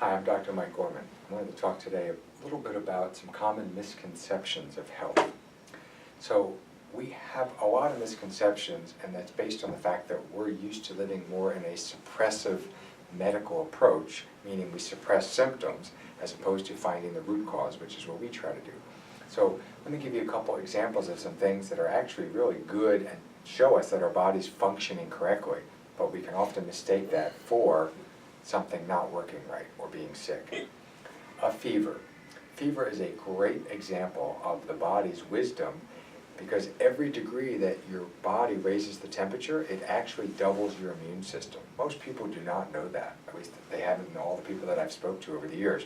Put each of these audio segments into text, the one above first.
Hi, I'm Dr. Mike Gorman. I wanted to talk today a little bit about some common misconceptions of health. So we have a lot of misconceptions, and that's based on the fact that we're used to living more in a suppressive medical approach, meaning we suppress symptoms as opposed to finding the root cause, which is what we try to do. So let me give you a couple examples of some things that are actually really good and show us that our body's functioning correctly, but we can often mistake that for something not working right or being sick. A fever. Fever is a great example of the body's wisdom, because every degree that your body raises the temperature, it actually doubles your immune system. Most people do not know that, at least they haven't in all the people that I've spoke to over the years.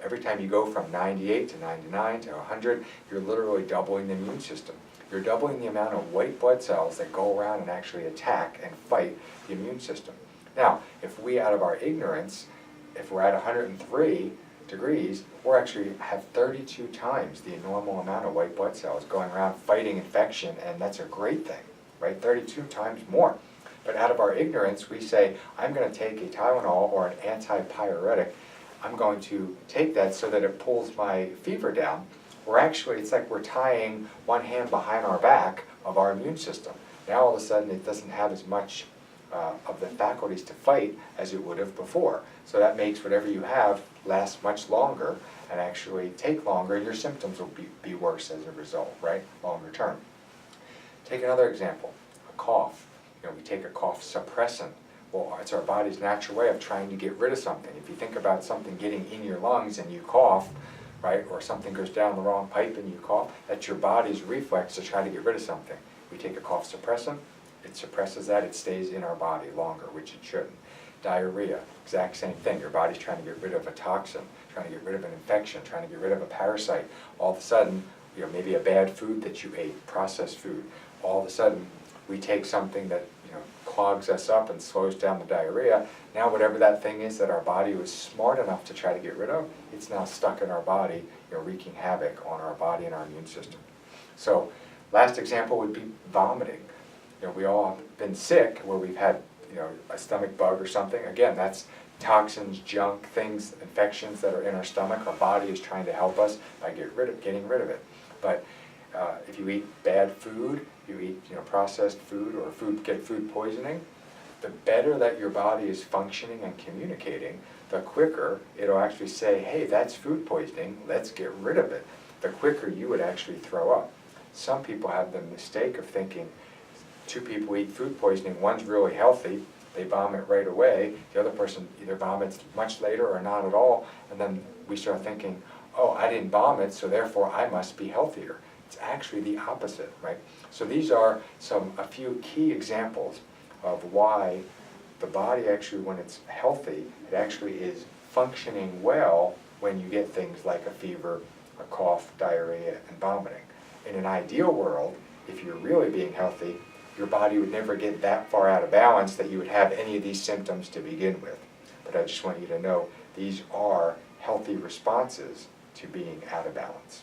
Every time you go from 98 to 99 to 100, you're literally doubling the immune system. You're doubling the amount of white blood cells that go around and actually attack and fight the immune system. Now, if we, out of our ignorance, if we're at 103 degrees, we're actually have 32 times the normal amount of white blood cells going around fighting infection, and that's a great thing, right? 32 times more. But out of our ignorance, we say, I'm going to take a Tylenol or an antipyretic. I'm going to take that so that it pulls my fever down. We're actually, it's like we're tying one hand behind our back of our immune system. Now all of a sudden it doesn't have as much of the faculties to fight as it would have before. So that makes whatever you have last much longer and actually take longer, and your symptoms will be worse as a result, right? Longer term. Take another example, a cough. We take a cough suppressant. Well, it's our body's natural way of trying to get rid of something. If you think about something getting in your lungs and you cough, right, or something goes down the wrong pipe and you cough, that's your body's reflex to try to get rid of something. We take a cough suppressant, it suppresses that, it stays in our body longer, which it shouldn't. Diarrhea, exact same thing. Your body's trying to get rid of a toxin, trying to get rid of an infection, trying to get rid of a parasite. All of a sudden, maybe a bad food that you ate, processed food. All of a sudden, we take something that clogs us up and slows down the diarrhea. Now whatever that thing is that our body was smart enough to try to get rid of, it's now stuck in our body, wreaking havoc on our body and our immune system. So last example would be vomiting. We all have been sick where we've had a stomach bug or something. Again, that's toxins, junk, things, infections that are in our stomach. Our body is trying to help us by getting rid of it. But if you eat bad food, you eat processed food, or get food poisoning, the better that your body is functioning and communicating, the quicker it'll actually say, hey, that's food poisoning, let's get rid of it. The quicker you would actually throw up. Some people have the mistake of thinking two people eat food poisoning, one's really healthy, they vomit right away, the other person either vomits much later or not at all, and then we start thinking, oh, I didn't vomit, so therefore I must be healthier. It's actually the opposite, right? So these are a few key examples of why the body actually, when it's healthy, it actually is functioning well when you get things like a fever, a cough, diarrhea, and vomiting. In an ideal world, if you're really being healthy, your body would never get that far out of balance that you would have any of these symptoms to begin with. But I just want you to know these are healthy responses to being out of balance.